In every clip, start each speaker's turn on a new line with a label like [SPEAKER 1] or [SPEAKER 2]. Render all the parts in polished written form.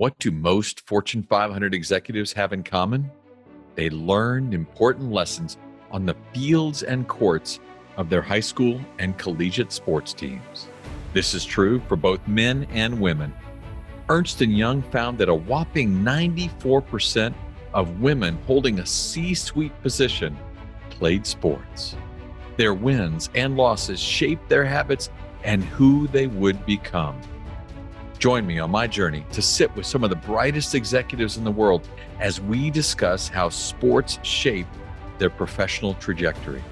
[SPEAKER 1] What do most Fortune 500 executives have in common? They learned important lessons on the fields and courts of their high school and collegiate sports teams. This is true for both men and women. Ernst & Young found that a whopping 94% of women holding a C-suite position played sports. Their wins and losses shaped their habits and who they would become. Join me on my journey to sit with some of the brightest executives in the world as we discuss how sports shape their professional trajectory.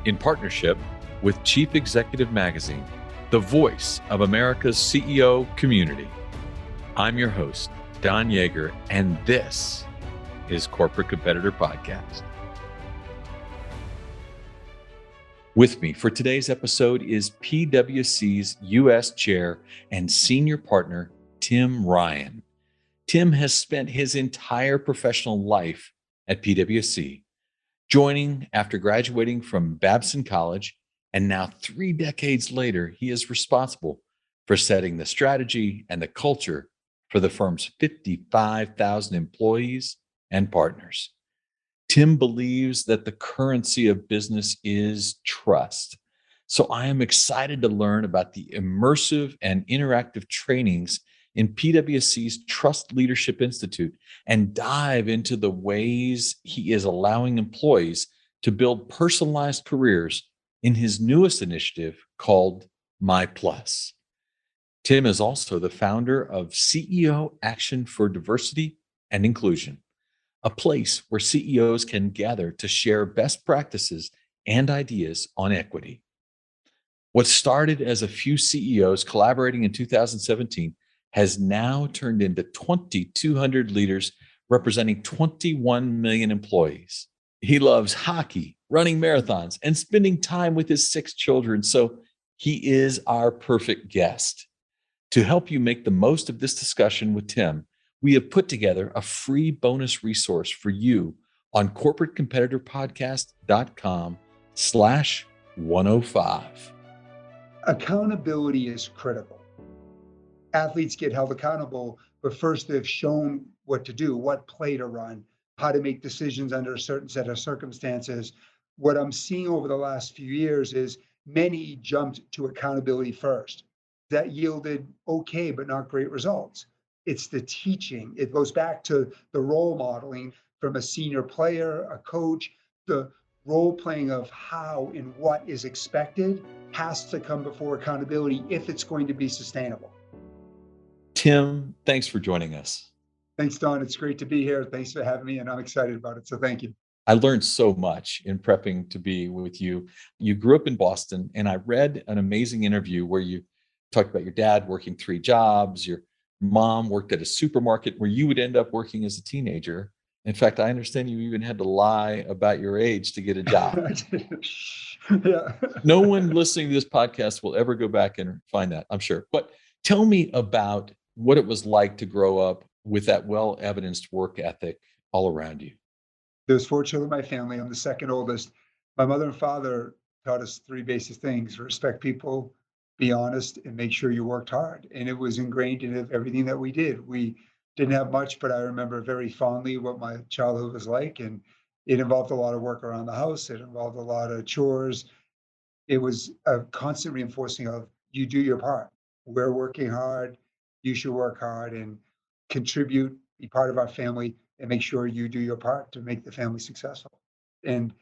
[SPEAKER 1] In partnership with Chief Executive Magazine, the voice of America's CEO community. I'm your host, Don Yeager, and this is Corporate Competitor Podcast. With me for today's episode is PwC's U.S. Chair and Senior Partner, Tim Ryan. Tim has spent his entire professional life at PwC, joining after graduating from Babson College, and now 3 decades later, he is responsible for setting the strategy and the culture for the firm's 55,000 employees and partners. Tim believes that the currency of business is trust. So I am excited to learn about the immersive and interactive trainings in PwC's Trust Leadership Institute and dive into the ways he is allowing employees to build personalized careers in his newest initiative called My Plus. Tim is also the founder of CEO Action for Diversity and Inclusion, a place where CEOs can gather to share best practices and ideas on equity. What started as a few CEOs collaborating in 2017 has now turned into 2,200 leaders representing 21 million employees. He loves hockey, running marathons, and spending time with his 6 children, so he is our perfect guest. To help you make the most of this discussion with Tim, we have put together a free bonus resource for you on corporatecompetitorpodcast.com/105.
[SPEAKER 2] Accountability is critical. Athletes get held accountable, but first they've shown what to do, what play to run, how to make decisions under a certain set of circumstances. What I'm seeing over the last few years is many jumped to accountability first. That yielded okay, but not great results. It's the teaching. It goes back to the role modeling from a senior player, a coach. The role playing of how and what is expected has to come before accountability if it's going to be sustainable.
[SPEAKER 1] Tim, thanks for joining us.
[SPEAKER 2] Thanks, Don. It's great to be here. Thanks for having me, and I'm excited about it. So thank you.
[SPEAKER 1] I learned so much in prepping to be with you. You grew up in Boston, and I read an amazing interview where you talked about your dad working 3 jobs, your mom worked at a supermarket where you would end up working as a teenager. In fact, I understand you even had to lie about your age to get a job.
[SPEAKER 2] Yeah.
[SPEAKER 1] No one listening to this podcast will ever go back and find that, I'm sure. But tell me about what it was like to grow up with that well-evidenced work ethic all around you.
[SPEAKER 2] There's 4 children in my family. I'm the second oldest. My mother and father taught us 3 basic things: respect people, be honest, and make sure you worked hard. And it was ingrained in everything that we did. We didn't have much, but I remember very fondly what my childhood was like. And it involved a lot of work around the house. It involved a lot of chores. It was a constant reinforcing of you do your part. We're working hard. You should work hard and contribute, be part of our family, and make sure you do your part to make the family successful. And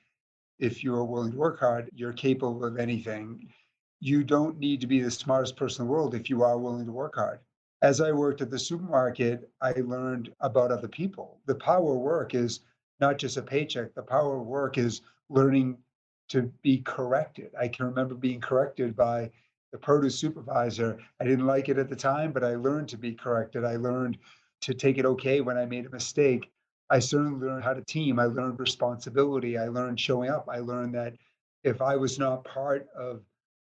[SPEAKER 2] if you're willing to work hard, you're capable of anything. You don't need to be the smartest person in the world if you are willing to work hard. As I worked at the supermarket, I learned about other people. The power of work is not just a paycheck. The power of work is learning to be corrected. I can remember being corrected by the produce supervisor. I didn't like it at the time, but I learned to be corrected. I learned to take it okay when I made a mistake. I certainly learned how to team. I learned responsibility. I learned showing up. I learned that if I was not part of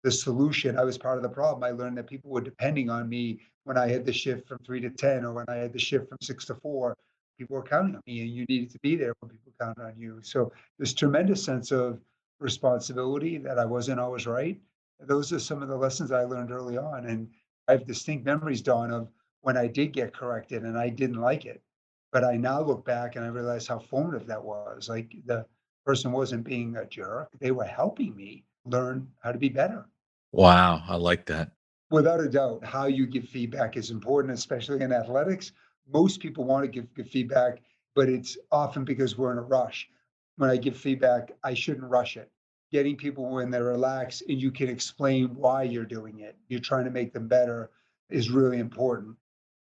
[SPEAKER 2] the solution, I was part of the problem. I learned that people were depending on me when I had the shift from 3 to 10, or when I had the shift from 6 to 4. People were counting on me, and you needed to be there when people counted on you. So this tremendous sense of responsibility that I wasn't always right. Those are some of the lessons I learned early on. And I have distinct memories, Don, of when I did get corrected and I didn't like it. But I now look back and I realize how formative that was. Like the person wasn't being a jerk, they were helping me learn how to be better.
[SPEAKER 1] Wow, I like that.
[SPEAKER 2] Without a doubt, how you give feedback is important, especially in athletics. Most people want to give good feedback, but it's often because we're in a rush. When I give feedback, I shouldn't rush it. Getting people when they're relaxed and you can explain why you're doing it, you're trying to make them better is really important.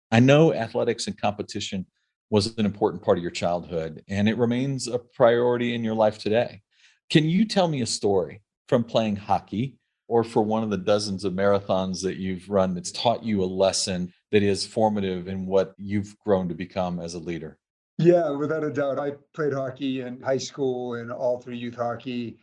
[SPEAKER 1] I know athletics and competition was an important part of your childhood, and it remains a priority in your life today. Can you tell me a story from playing hockey or for one of the dozens of marathons that you've run that's taught you a lesson that is formative in what you've grown to become as a leader?
[SPEAKER 2] Yeah, without a doubt. I played hockey in high school and all through youth hockey.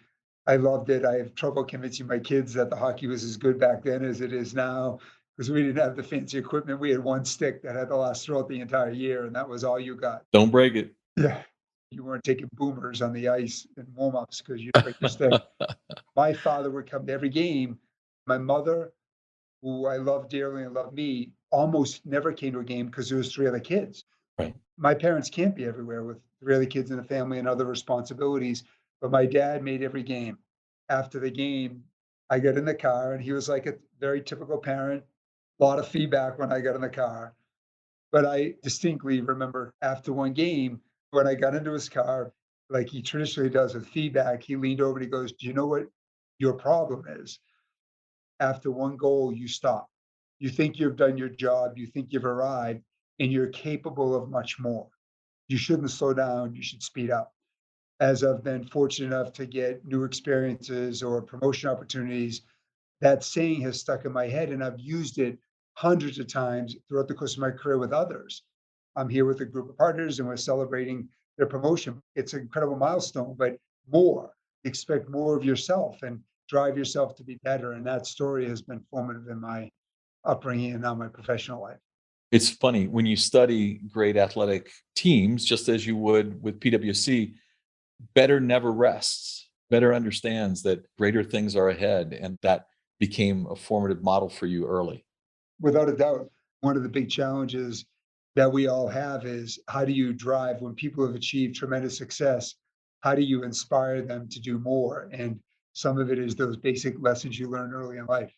[SPEAKER 2] I loved it. I have trouble convincing my kids that the hockey was as good back then as it is now because we didn't have the fancy equipment. We had one stick that had to last throughout the entire year, and that was all you got.
[SPEAKER 1] Don't break it.
[SPEAKER 2] Yeah. You weren't taking boomers on the ice in warm-ups because you'd break your stick. My father would come to every game. My mother, who I love dearly and loved me, almost never came to a game because there was 3 other kids.
[SPEAKER 1] Right.
[SPEAKER 2] My parents can't be everywhere with 3 other kids in the family and other responsibilities, but my dad made every game. After the game, I got in the car, and he was like a very typical parent, a lot of feedback when I got in the car, but I distinctly remember after one game, when I got into his car, like he traditionally does with feedback, he leaned over and he goes, "Do you know what your problem is? After one goal, you stop. You think you've done your job, you think you've arrived, and you're capable of much more. You shouldn't slow down, you should speed up." As I've been fortunate enough to get new experiences or promotion opportunities, that saying has stuck in my head and I've used it hundreds of times throughout the course of my career with others. I'm here with a group of partners and we're celebrating their promotion. It's an incredible milestone, but more. Expect more of yourself and drive yourself to be better. And that story has been formative in my upbringing and now my professional life.
[SPEAKER 1] It's funny when you study great athletic teams, just as you would with PwC, better never rests, better understands that greater things are ahead. And that became a formative model for you early.
[SPEAKER 2] Without a doubt, one of the big challenges that we all have is how do you drive when people have achieved tremendous success? How do you inspire them to do more? And some of it is those basic lessons you learn early in life.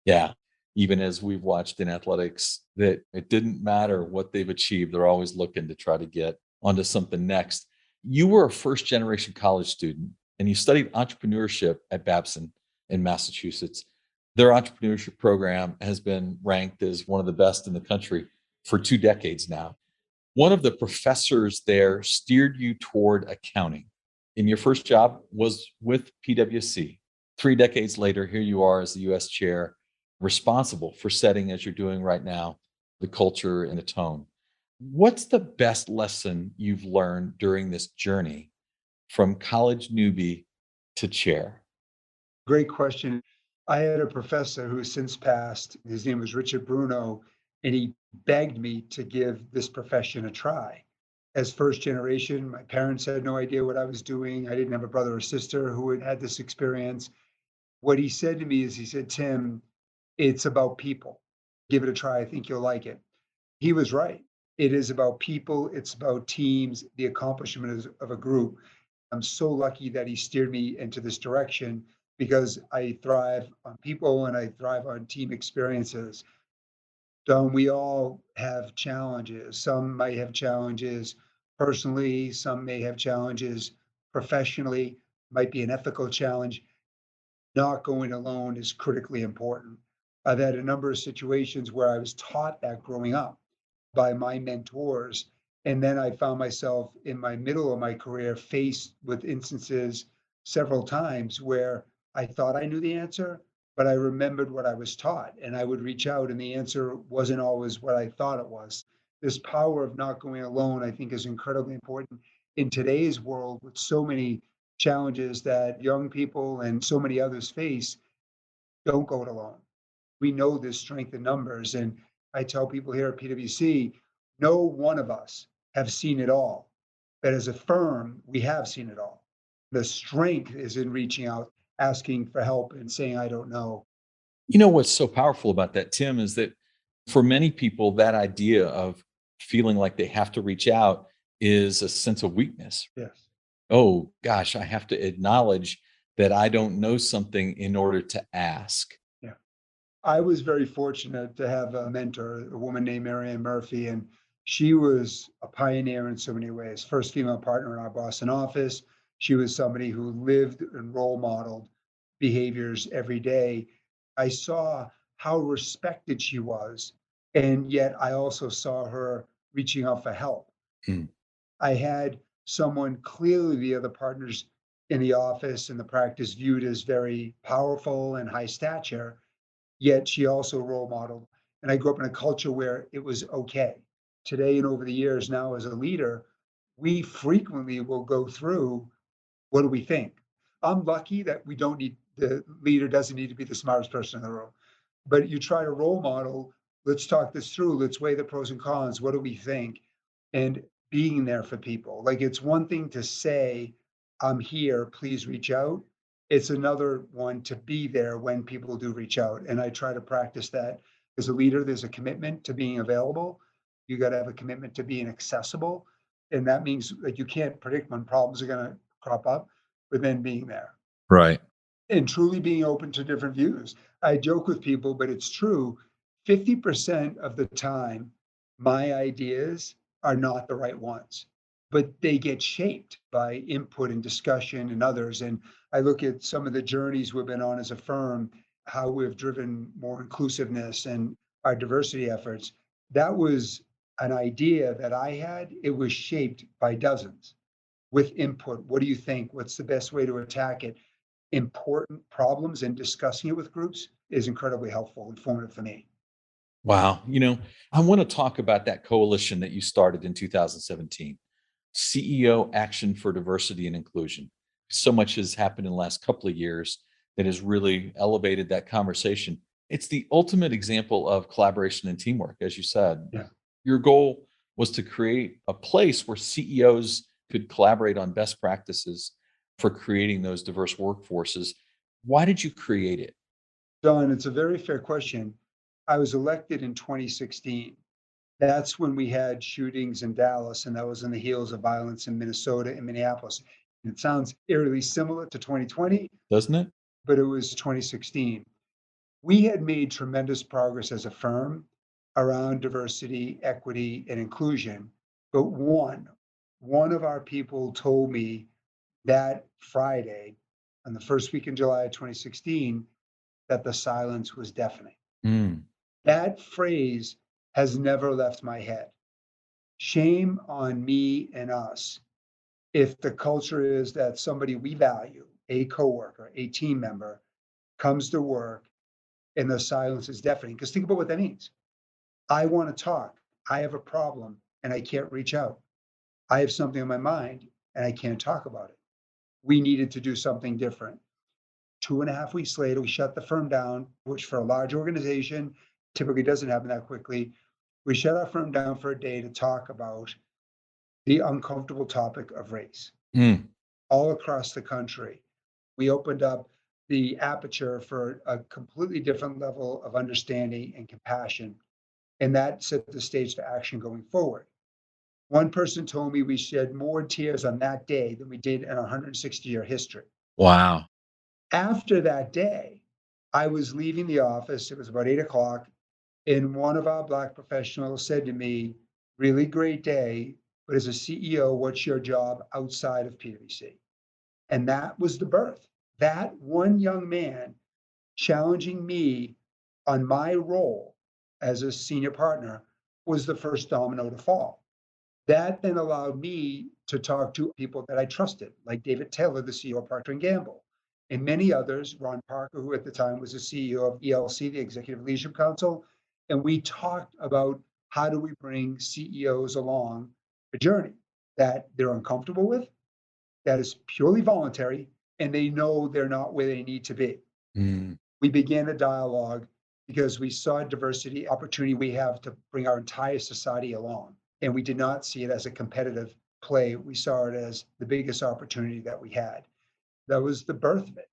[SPEAKER 1] Yeah. Even as we've watched in athletics, that it didn't matter what they've achieved, they're always looking to try to get onto something next. You were a first generation college student and you studied entrepreneurship at Babson in Massachusetts. Their entrepreneurship program has been ranked as one of the best in the country for 2 decades now. One of the professors there steered you toward accounting, and your first job was with PwC. 3 decades later, here you are as the US chair, responsible for setting, as you're doing right now, the culture and the tone. What's the best lesson you've learned during this journey from college newbie to chair?
[SPEAKER 2] Great question. I had a professor who has since passed. His name was Richard Bruno, and he begged me to give this profession a try. As first generation, my parents had no idea what I was doing. I didn't have a brother or sister who had had this experience. What he said to me is, he said, "Tim, it's about people. Give it a try. I think you'll like it." He was right. It is about people. It's about teams, the accomplishment of a group. I'm so lucky that he steered me into this direction because I thrive on people and I thrive on team experiences. So we all have challenges. Some might have challenges personally, some may have challenges professionally, might be an ethical challenge. Not going alone is critically important. I've had a number of situations where I was taught that growing up by my mentors. And then I found myself in my middle of my career faced with instances several times where I thought I knew the answer, but I remembered what I was taught. And I would reach out, and the answer wasn't always what I thought it was. This power of not going alone, I think, is incredibly important in today's world with so many challenges that young people and so many others face. Don't go it alone. We know there's strength in numbers. And I tell people here at PwC, no one of us have seen it all. But as a firm, we have seen it all. The strength is in reaching out, asking for help, and saying, I don't know.
[SPEAKER 1] You know what's so powerful about that, Tim, is that For many people, that idea of feeling like they have to reach out is a sense of weakness.
[SPEAKER 2] Yes.
[SPEAKER 1] Oh gosh, I have to acknowledge that I don't know something in order to ask.
[SPEAKER 2] Yeah. I was very fortunate to have a mentor, a woman named Marianne Murphy, and she was a pioneer in so many ways. First female partner in our Boston office. She was somebody who lived and role modeled behaviors every day. I saw how respected she was, and yet I also saw her reaching out for help.
[SPEAKER 1] Mm,
[SPEAKER 2] I had someone clearly the other partners in the office and the practice viewed as very powerful and high stature, yet she also role modeled. And I grew up in a culture where it was okay. Today and over the years now as a leader, we frequently will go through what do we think? I'm lucky that we don't need the leader doesn't need to be the smartest person in the room. But you try to role model, let's talk this through, let's weigh the pros and cons. What do we think? And being there for people. Like it's one thing to say, I'm here, please reach out. It's another one to be there when people do reach out. And I try to practice that as a leader. There's a commitment to being available. You got to have a commitment to being accessible. And that means that you can't predict when problems are going to crop up, but then being there
[SPEAKER 1] right.
[SPEAKER 2] and truly being open to different views. I joke with people, but it's true. 50% of the time, my ideas are not the right ones, but they get shaped by input and discussion and others. And I look at some of the journeys we've been on as a firm, how we've driven more inclusiveness and our diversity efforts. That was an idea that I had. It was shaped by dozens with input. What do you think? What's the best way to attack it? Important problems and discussing it with groups is incredibly helpful, informative for me.
[SPEAKER 1] Wow. I want to talk about that coalition that you started in 2017, CEO Action for Diversity and Inclusion. So much has happened in the last couple of years that has really elevated that conversation. It's the ultimate example of collaboration and teamwork, as you said.
[SPEAKER 2] Yeah.
[SPEAKER 1] Your goal was to create a place where CEOs could collaborate on best practices for creating those diverse workforces. Why did you create it?
[SPEAKER 2] Don, it's a very fair question. I was elected in 2016. That's when we had shootings in Dallas, and that was in the heels of violence in Minnesota and Minneapolis. And it sounds eerily similar to 2020,
[SPEAKER 1] Doesn't it?
[SPEAKER 2] but it was 2016. We had made tremendous progress as a firm around diversity, equity, and inclusion. But one of our people told me that Friday, on the first week in July of 2016, that the silence was deafening.
[SPEAKER 1] Mm,
[SPEAKER 2] That phrase has never left my head. Shame on me and us if the culture is that somebody we value, a coworker, a team member, comes to work and the silence is deafening. Because think about what that means. I want to talk. I have a problem and I can't reach out. I have something on my mind and I can't talk about it. We needed to do something different. 2.5 weeks later, we shut the firm down, which for a large organization typically doesn't happen that quickly. We shut our firm down for a day to talk about the uncomfortable topic of race
[SPEAKER 1] mm.
[SPEAKER 2] all across the country. We opened up the aperture for a completely different level of understanding and compassion. And that set the stage for action going forward. One person told me we shed more tears on that day than we did in our 160-year history.
[SPEAKER 1] Wow.
[SPEAKER 2] After that day, I was leaving the office. It was about 8 o'clock. And one of our Black professionals said to me, really great day, but as a CEO, what's your job outside of PwC? And that was the birth. That one young man challenging me on my role as a senior partner was the first domino to fall. That then allowed me to talk to people that I trusted, like David Taylor, the CEO of Procter& Gamble, and many others, Ron Parker, who at the time was the CEO of ELC, the Executive Leadership Council. And we talked about how do we bring CEOs along a journey that they're uncomfortable with, that is purely voluntary, and they know they're not where they need to be.
[SPEAKER 1] Mm.
[SPEAKER 2] We began a dialogue because we saw diversity opportunity we have to bring our entire society along. And we did not see it as a competitive play. We saw it as the biggest opportunity that we had. That was the birth of it.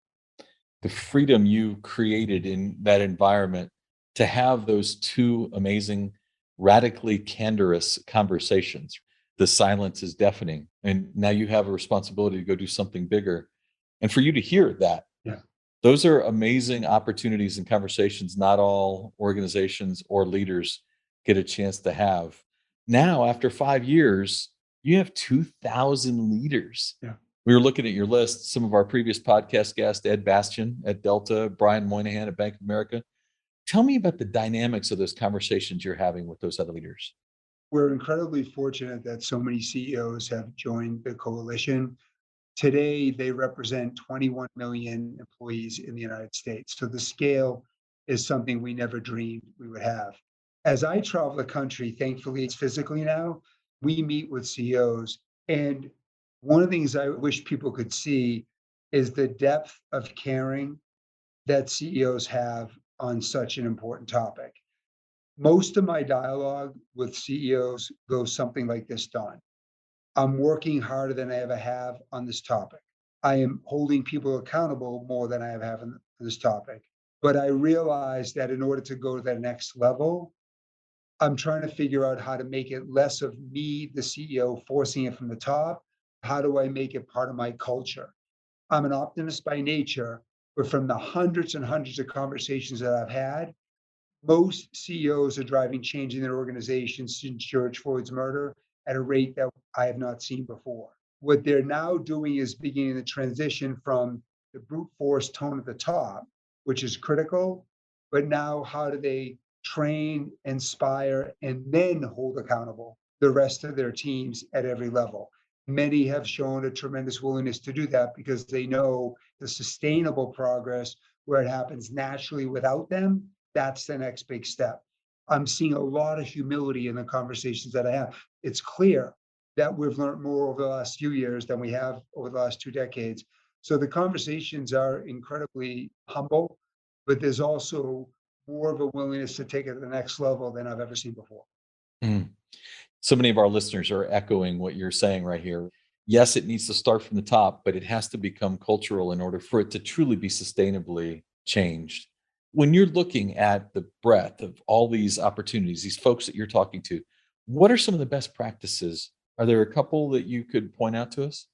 [SPEAKER 1] The freedom you created in that environment to have those two amazing, radically candorous conversations. The silence is deafening. And now you have a responsibility to go do something bigger. And for you to hear that,
[SPEAKER 2] Yeah.
[SPEAKER 1] those are amazing opportunities and conversations not all organizations or leaders get a chance to have. Now, after 5 years, you have 2,000 leaders.
[SPEAKER 2] Yeah.
[SPEAKER 1] We were looking at your list, some of our previous podcast guests, Ed Bastian at Delta, Brian Moynihan at Bank of America. Tell me about the dynamics of those conversations you're having with those other leaders.
[SPEAKER 2] We're incredibly fortunate that so many CEOs have joined the coalition. Today, they represent 21 million employees in the United States. So the scale is something we never dreamed we would have. As I travel the country, thankfully it's physically now, we meet with CEOs. And one of the things I wish people could see is the depth of caring that CEOs have on such an important topic. Most of my dialogue with CEOs goes something like this, Don. I'm working harder than I ever have on this topic. I am holding people accountable more than I have on this topic. But I realize that in order to go to that next level, I'm trying to figure out how to make it less of me, the CEO, forcing it from the top. How do I make it part of my culture? I'm an optimist by nature, but from the hundreds and hundreds of conversations that I've had, most CEOs are driving change in their organizations since George Floyd's murder at a rate that I have not seen before. What they're now doing is beginning the transition from the brute force tone at the top, which is critical, but now how do they train, inspire, and then hold accountable the rest of their teams at every level? Many have shown a tremendous willingness to do that because they know the sustainable progress where it happens naturally without them, that's the next big step. I'm seeing a lot of humility in the conversations that I have. It's clear that we've learned more over the last few years than we have over the last 2 decades. So the conversations are incredibly humble, but there's also more of a willingness to take it to the next level than I've ever seen before.
[SPEAKER 1] Mm. So many of our listeners are echoing what you're saying right here. Yes, it needs to start from the top, but it has to become cultural in order for it to truly be sustainably changed. When you're looking at the breadth of all these opportunities, these folks that you're talking to, what are some of the best practices? Are there a couple that you could point out to us?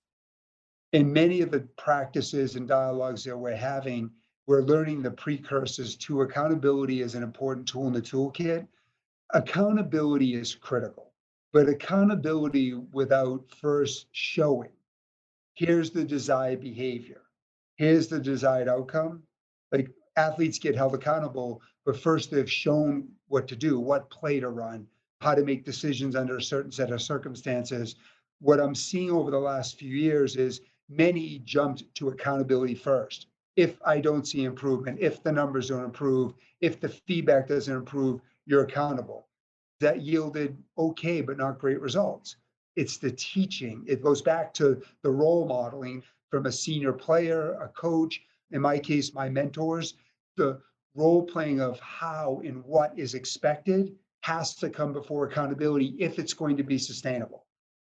[SPEAKER 2] In many of the practices and dialogues that we're having, we're learning the precursors to accountability as an important tool in the toolkit. Accountability is critical, but accountability without first showing, here's the desired behavior, here's the desired outcome. Like athletes get held accountable, but first they've shown what to do, what play to run, how to make decisions under a certain set of circumstances. What I'm seeing over the last few years is many jumped to accountability first. If I don't see improvement, if the numbers don't improve, if the feedback doesn't improve, you're accountable. That yielded okay, but not great results. It's the teaching. It goes back to the role modeling from a senior player, a coach, in my case, my mentors. The role playing of how and what is expected has to come before accountability if it's going to be sustainable.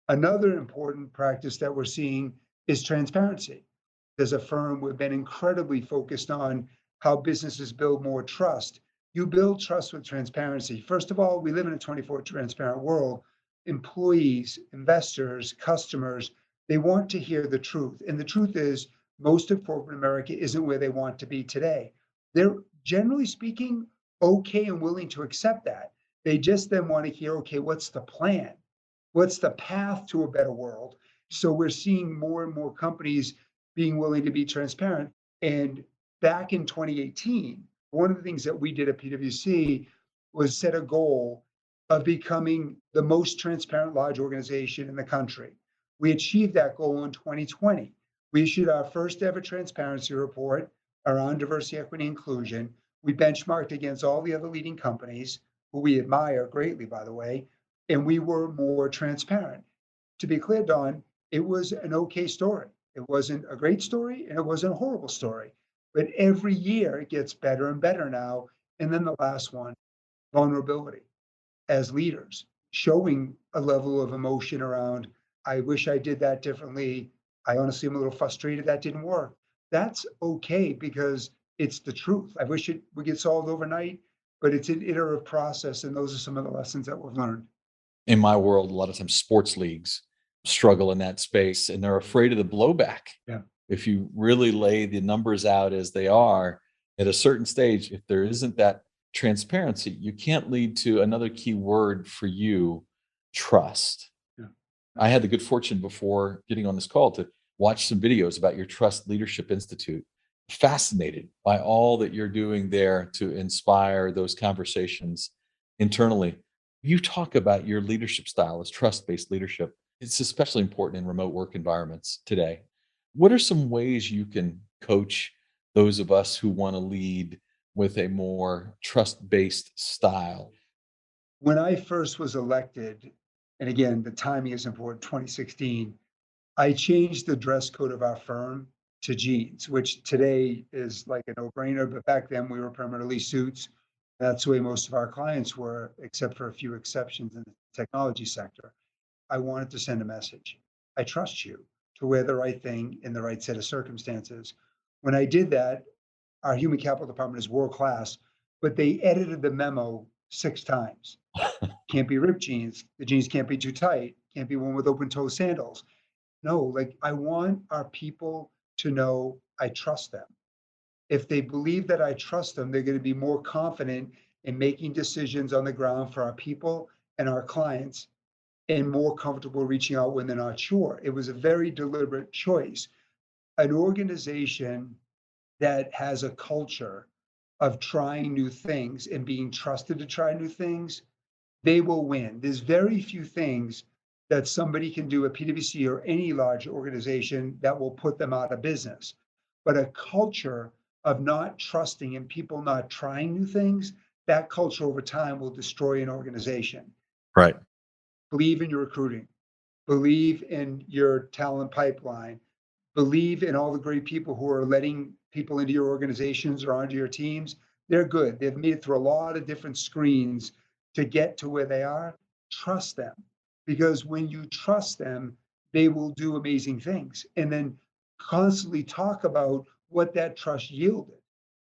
[SPEAKER 2] Another important practice that we're seeing is transparency. As a firm, we've been incredibly focused on how businesses build more trust. You build trust with transparency. First of all, we live in a 24 transparent world. Employees, investors, customers, they want to hear the truth. And the truth is, most of corporate America isn't where they want to be today. They're generally speaking okay and willing to accept that. They just then want to hear, okay, what's the plan? What's the path to a better world? So we're seeing more and more companies being willing to be transparent. And back in 2018, one of the things that we did at PwC was set a goal of becoming the most transparent large organization in the country. We achieved that goal in 2020. We issued our first ever transparency report around diversity, equity, inclusion. We benchmarked against all the other leading companies, who we admire greatly, by the way, and we were more transparent. To be clear, Don, it was an okay story. It wasn't a great story and it wasn't a horrible story. But every year it gets better and better now. And then the last one, vulnerability as leaders, showing a level of emotion around, I wish I did that differently. I honestly am a little frustrated that didn't work. That's okay because it's the truth. I wish it would get solved overnight. but it's an iterative process, and those are some of the lessons that we've learned.
[SPEAKER 1] In my world, a lot of times sports leagues struggle in that space and they're afraid of the blowback.
[SPEAKER 2] Yeah.
[SPEAKER 1] If you really lay the numbers out as they are at a certain stage, if there isn't that transparency, you can't lead to another key word for you, trust.
[SPEAKER 2] Yeah.
[SPEAKER 1] I had the good fortune before getting on this call to watch some videos about your Trust Leadership Institute. Fascinated by all that you're doing there to inspire those conversations internally. You talk about your leadership style as trust based leadership. It's especially important in remote work environments today. What are some ways you can coach those of us who want to lead with a more trust based style?
[SPEAKER 2] When I first was elected, and again, the timing is important, 2016, I changed the dress code of our firm to jeans, which today is like a no-brainer, but back then we were primarily suits. That's the way most of our clients were, except for a few exceptions in the technology sector. I wanted to send a message. I trust you to wear the right thing in the right set of circumstances. When I did that, our human capital department is world class, but they edited the memo 6 times. Can't be ripped jeans. The jeans can't be too tight. Can't be worn with open toe sandals. No, like I want our people to know I trust them. If they believe that I trust them, they're going to be more confident in making decisions on the ground for our people and our clients and more comfortable reaching out when they're not sure. It was a very deliberate choice. An organization that has a culture of trying new things and being trusted to try new things, they will win. There's very few things that somebody can do at PwC or any large organization that will put them out of business. But a culture of not trusting and people not trying new things, that culture over time will destroy an organization.
[SPEAKER 1] Right.
[SPEAKER 2] Believe in your recruiting, believe in your talent pipeline, believe in all the great people who are letting people into your organizations or onto your teams. They're good. They've made it through a lot of different screens to get to where they are. Trust them because when you trust them, they will do amazing things. And then constantly talk about what that trust yielded.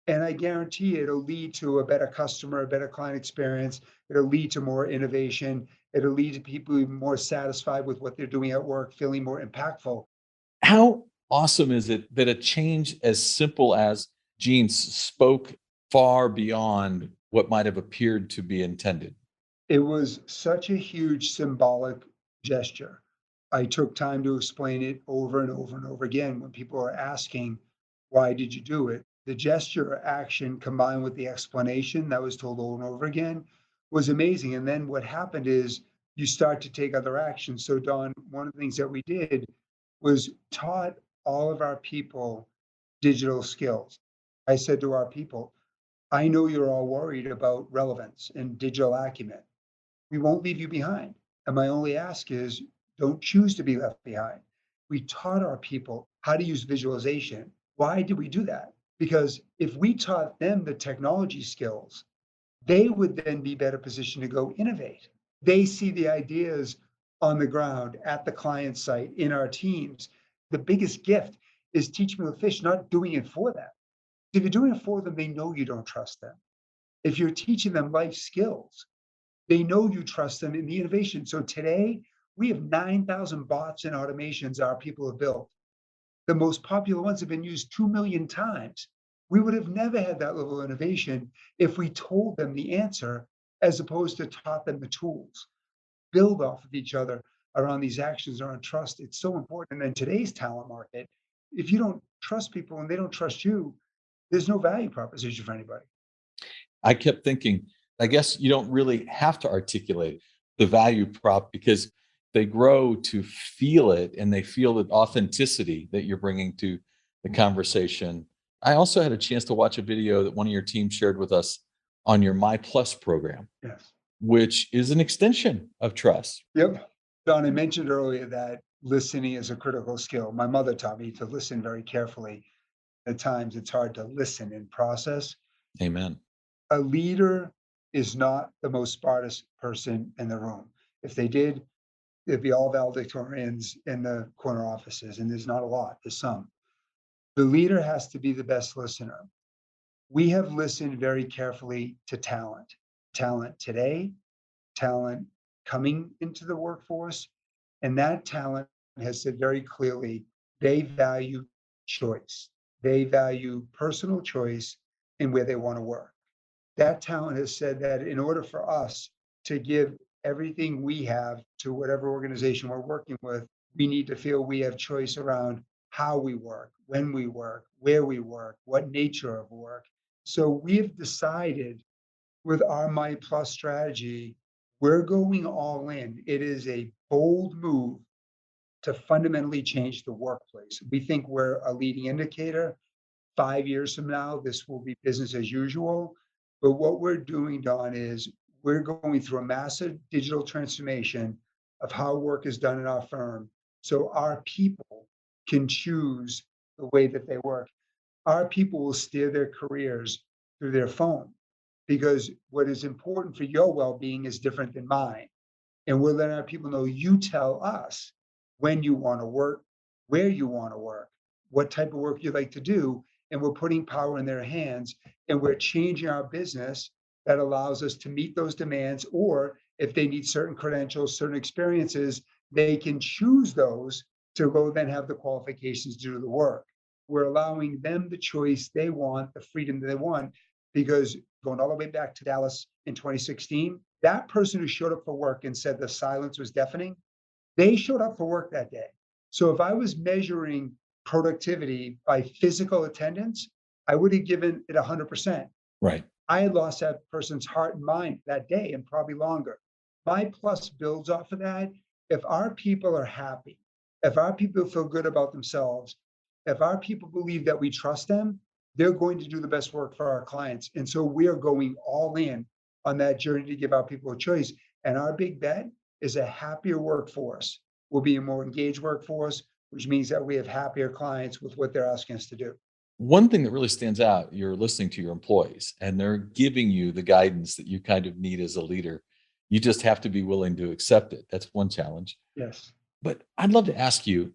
[SPEAKER 2] And I guarantee it'll lead to a better customer, a better client experience. It'll lead to more innovation. It'll lead to people being more satisfied with what they're doing at work, feeling more impactful.
[SPEAKER 1] How awesome is it that a change as simple as jeans spoke far beyond what might have appeared to be intended?
[SPEAKER 2] It was such a huge symbolic gesture. I took time to explain it over and over and over again when people are asking, why did you do it? The gesture or action combined with the explanation that was told over and over again was amazing. And then what happened is you start to take other actions. So, Don, one of the things that we did was taught all of our people digital skills. I said to our people, I know you're all worried about relevance and digital acumen. We won't leave you behind. And my only ask is don't choose to be left behind. We taught our people how to use visualization. Why did we do that? Because if we taught them the technology skills, they would then be better positioned to go innovate. They see the ideas on the ground at the client site in our teams. The biggest gift is teach them to fish, not doing it for them. If you're doing it for them, they know you don't trust them. If you're teaching them life skills, they know you trust them in the innovation. So today, we have 9,000 bots and automations our people have built. The most popular ones have been used 2 million times. We would have never had that level of innovation if we told them the answer as opposed to taught them the tools. Build off of each other around these actions around trust. It's so important. And in today's talent market, if you don't trust people and they don't trust you, there's no value proposition for anybody.
[SPEAKER 1] I kept thinking, I guess you don't really have to articulate the value prop because they grow to feel it and they feel the authenticity that you're bringing to the conversation. I also had a chance to watch a video that one of your team shared with us on your My Plus program,
[SPEAKER 2] Yes.
[SPEAKER 1] which is an extension of trust.
[SPEAKER 2] Yep. Don, I mentioned earlier that listening is a critical skill. My mother taught me to listen very carefully. At times, it's hard to listen and process.
[SPEAKER 1] Amen.
[SPEAKER 2] A leader is not the most smartest person in the room. If they did, it'd be all valedictorians in the corner offices, and there's not a lot, there's some. The leader has to be the best listener. We have listened very carefully to talent today, talent coming into the workforce, and that talent has said very clearly they value choice. They value personal choice in where they want to work. That talent has said that in order for us to give everything we have to whatever organization we're working with, we need to feel we have choice around how we work, when we work, where we work, what nature of work. So we've decided with our My Plus strategy, we're going all in. It is a bold move to fundamentally change the workplace. We think we're a leading indicator. 5 years from now, this will be business as usual. But what we're doing, Don, is we're going through a massive digital transformation of how work is done in our firm. So our people can choose the way that they work. Our people will steer their careers through their phone because what is important for your well-being is different than mine. And we're letting our people know you tell us when you want to work, where you want to work, what type of work you like to do. And we're putting power in their hands and we're changing our business that allows us to meet those demands. Or if they need certain credentials, certain experiences, they can choose those to go then have the qualifications to do the work. We're allowing them the choice they want, the freedom that they want, because going all the way back to Dallas in 2016, that person who showed up for work and said the silence was deafening, they showed up for work that day. So if I was measuring productivity by physical attendance, I would have given it 100%.
[SPEAKER 1] Right.
[SPEAKER 2] I had lost that person's heart and mind that day and probably longer. My plus builds off of that. If our people are happy, if our people feel good about themselves, if our people believe that we trust them, they're going to do the best work for our clients. And so we are going all in on that journey to give our people a choice. And our big bet is a happier workforce. We'll be a more engaged workforce, which means that we have happier clients with what they're asking us to do.
[SPEAKER 1] One thing that really stands out, you're listening to your employees and they're giving you the guidance that you kind of need as a leader. You just have to be willing to accept it. That's one challenge.
[SPEAKER 2] Yes.
[SPEAKER 1] But I'd love to ask you,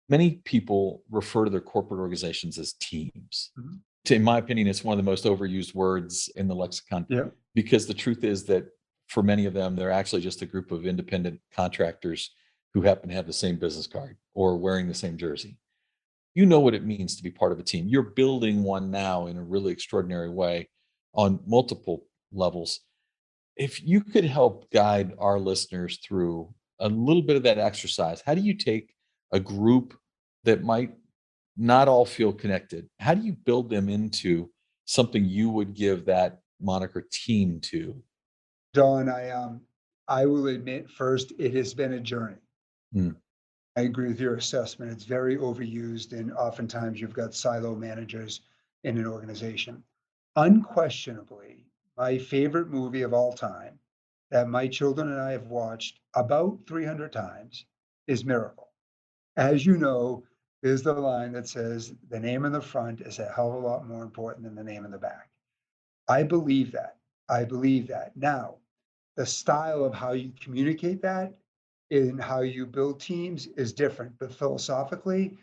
[SPEAKER 1] many people refer to their corporate organizations as teams.
[SPEAKER 2] Mhm.
[SPEAKER 1] In my opinion, it's one of the most overused words in the lexicon
[SPEAKER 2] Yeah.
[SPEAKER 1] because the truth is that for many of them, they're actually just a group of independent contractors who happen to have the same business card or wearing the same jersey. You know what it means to be part of a team. You're building one now in a really extraordinary way on multiple levels. If you could help guide our listeners through a little bit of that exercise, how do you take a group that might not all feel connected? How do you build them into something you would give that moniker team to?
[SPEAKER 2] Dawn, I will admit first, it has been a journey.
[SPEAKER 1] Mm,
[SPEAKER 2] I agree with your assessment. It's very overused, and oftentimes you've got silo managers in an organization. Unquestionably, my favorite movie of all time that my children and I have watched about 300 times is Miracle. As you know, there's the line that says the name in the front is a hell of a lot more important than the name in the back. I believe that. I believe that. Now, the style of how you communicate that and how you build teams is different, but philosophically,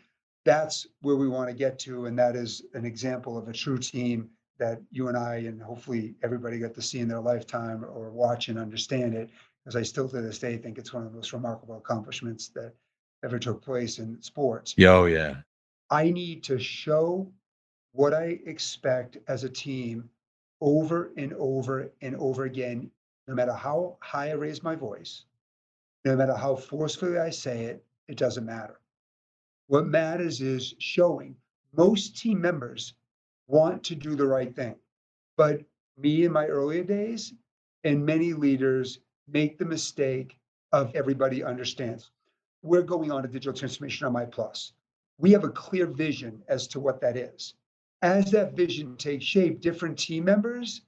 [SPEAKER 2] that's where we want to get to. And that is an example of a true team that you and I, and hopefully everybody got to see in their lifetime or watch and understand it. Because I still to this day think it's one of the most remarkable accomplishments that ever took place in sports.
[SPEAKER 1] yeah, oh, yeah.
[SPEAKER 2] I need to show what I expect as a team over and over and over again, no matter how high I raise my voice, no matter how forcefully I say it, it doesn't matter. What matters is showing most team members want to do the right thing. But me in my earlier days and many leaders make the mistake of everybody understands. We're going on a digital transformation on My Plus. We have a clear vision as to what that is. As that vision takes shape, different team members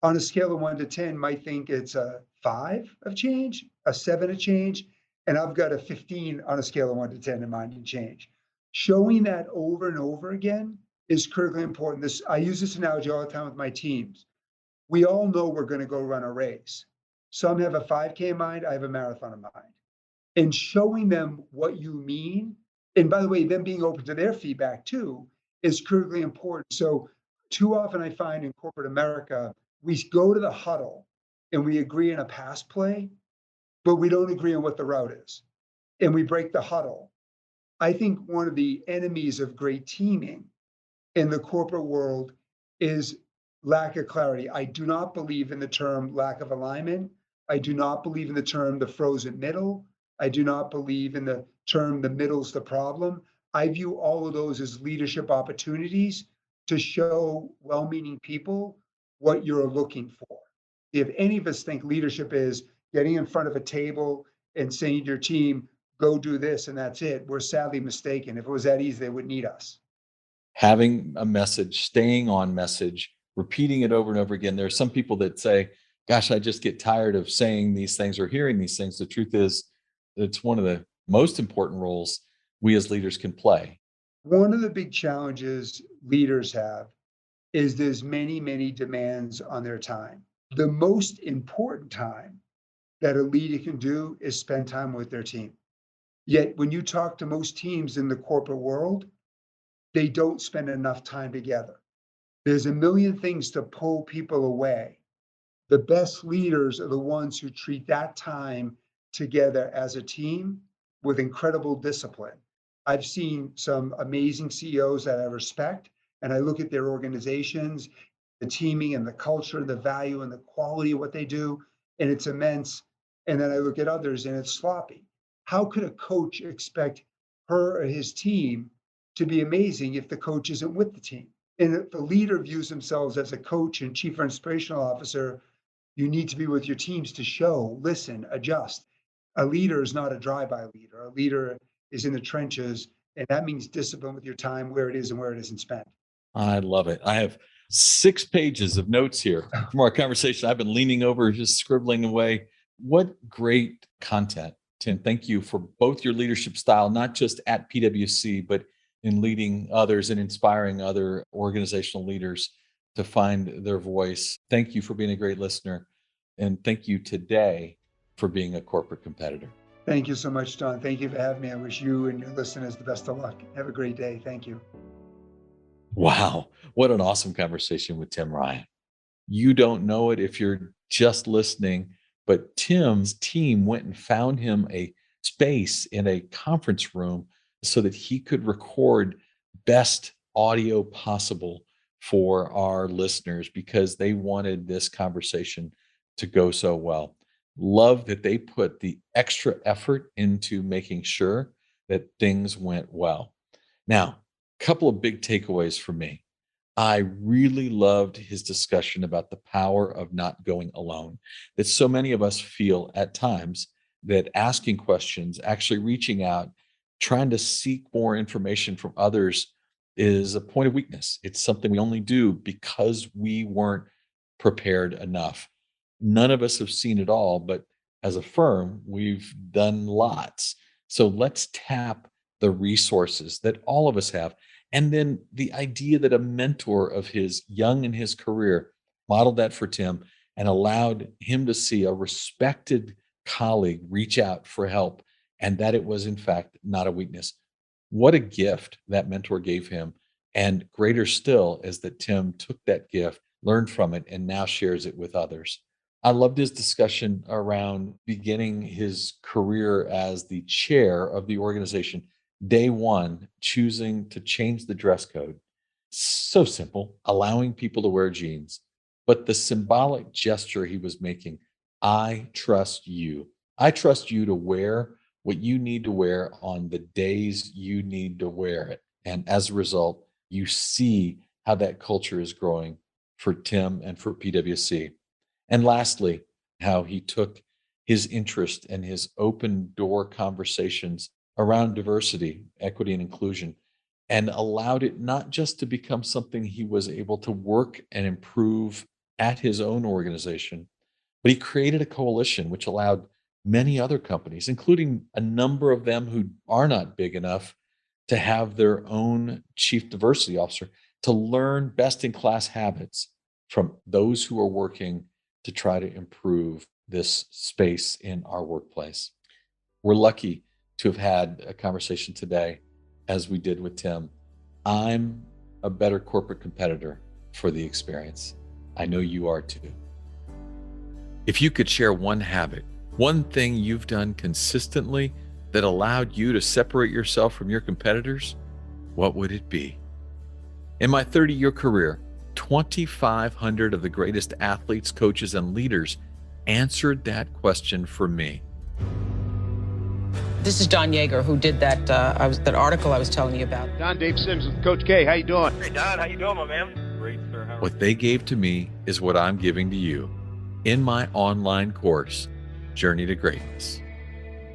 [SPEAKER 2] on a scale of 1 to 10 might think it's a 5 of change, a 7 of change, and I've got a 15 on a scale of 1 to 10 in mind in change. Showing that over and over again is critically important. This I use this analogy all the time with my teams. We all know we're going to go run a race. Some have a 5K in mind, I have a marathon in mind. And showing them what you mean, and by the way, them being open to their feedback too, is critically important. So Too often I find in corporate America, we go to the huddle and we agree on a pass play, but we don't agree on what the route is, and we break the huddle. I think one of the enemies of great teaming in the corporate world is lack of clarity. I do not believe in the term lack of alignment. I do not believe in the term the frozen middle. I do not believe in the term the middle's the problem. I view all of those as leadership opportunities to show well meaning people what you're looking for. If any of us think leadership is getting in front of a table and saying to your team, go do this and that's it, we're sadly mistaken. If it was that easy, they wouldn't need us.
[SPEAKER 1] Having a message, staying on message, repeating it over and over again. There are some people that say, gosh, I just get tired of saying these things or hearing these things. The truth is, it's one of the most important roles we as leaders can play.
[SPEAKER 2] One of the big challenges leaders have is there's many, many demands on their time. The most important time that a leader can do is spend time with their team. Yet when you talk to most teams in the corporate world, they don't spend enough time together. There's a million things to pull people away. The best leaders are the ones who treat that time together as a team with incredible discipline. I've seen some amazing CEOs that I respect, and I look at their organizations, the teaming and the culture, the value and the quality of what they do, and it's immense. And then I look at others and it's sloppy. How could a coach expect her or his team to be amazing if the coach isn't with the team? And if the leader views themselves as a coach and chief inspirational officer, you need to be with your teams to show, listen, adjust. A leader is not a drive-by leader. A leader is in the trenches, and that means discipline with your time, where it is and where it isn't spent.
[SPEAKER 1] I love it. I have 6 pages of notes here from our conversation. I've been leaning over, just scribbling away. What great content, Tim. Thank you for both your leadership style, not just at PwC, but in leading others and inspiring other organizational leaders to find their voice. Thank you for being a great listener. And thank you today for being a corporate competitor.
[SPEAKER 2] Thank you so much, Don. Thank you for having me. I wish you and your listeners the best of luck. Have a great day. Thank you.
[SPEAKER 1] Wow. What an awesome conversation with Tim Ryan. You don't know it if you're just listening, but Tim's team went and found him a space in a conference room so that he could record best audio possible for our listeners because they wanted this conversation to go so well. Love that they put the extra effort into making sure that things went well. Now, a couple of big takeaways for me. I really loved his discussion about the power of not going alone. That so many of us feel at times that asking questions, actually reaching out, trying to seek more information from others is a point of weakness. It's something we only do because we weren't prepared enough. None of us have seen it all, but as a firm, we've done lots. So let's tap the resources that all of us have. And then the idea that a mentor of his, young in his career, modeled that for Tim and allowed him to see a respected colleague reach out for help, and that it was, in fact, not a weakness. What a gift that mentor gave him. And greater still is that Tim took that gift, learned from it, and now shares it with others. I loved his discussion around beginning his career as the chair of the organization. Day one, choosing to change the dress code. So simple, allowing people to wear jeans. But the symbolic gesture he was making, I trust you. I trust you to wear what you need to wear on the days you need to wear it. And as a result, you see how that culture is growing for Tim and for PwC. And lastly, how he took his interest and his open door conversations around diversity, equity, and inclusion, and allowed it not just to become something he was able to work and improve at his own organization, but he created a coalition which allowed many other companies, including a number of them who are not big enough to have their own chief diversity officer, to learn best in class habits from those who are working to try to improve this space in our workplace. We're lucky to have had a conversation today, as we did with Tim. I'm a better corporate competitor for the experience. I know you are too. If you could share one habit, one thing you've done consistently that allowed you to separate yourself from your competitors, what would it be? In my 30-year career, 2,500 of the greatest athletes, coaches, and leaders answered that question for me.
[SPEAKER 3] This is Don Yeager, who did that article I was telling you about.
[SPEAKER 4] Don, Dave Sims with Coach K. How you doing?
[SPEAKER 5] Hey, Don. How you doing, my man? Great, sir.
[SPEAKER 1] What they gave to me is what I'm giving to you in my online course, Journey to Greatness.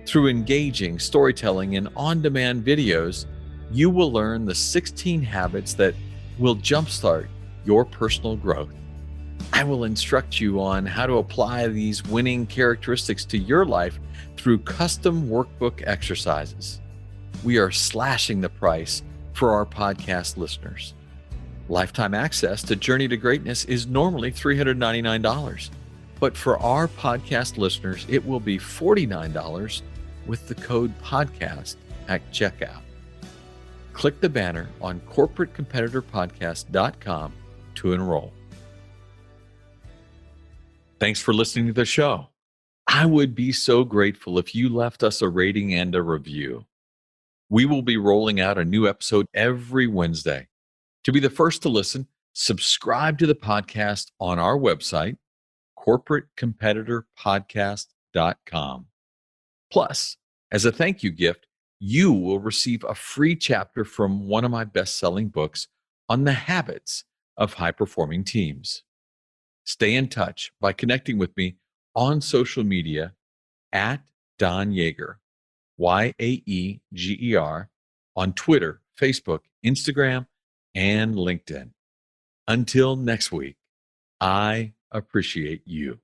[SPEAKER 1] Through engaging storytelling and on-demand videos, you will learn the 16 habits that will jumpstart your personal growth. I will instruct you on how to apply these winning characteristics to your life through custom workbook exercises. We are slashing the price for our podcast listeners. Lifetime access to Journey to Greatness is normally $399, but for our podcast listeners, it will be $49 with the code podcast at checkout. Click the banner on corporatecompetitorpodcast.com to enroll. Thanks for listening to the show. I would be so grateful if you left us a rating and a review. We will be rolling out a new episode every Wednesday. To be the first to listen, subscribe to the podcast on our website, corporatecompetitorpodcast.com. Plus, as a thank you gift, you will receive a free chapter from one of my best-selling books on the habits of high-performing teams. Stay in touch by connecting with me on social media at Don Yeager, Yaeger, on Twitter, Facebook, Instagram, and LinkedIn. Until next week, I appreciate you.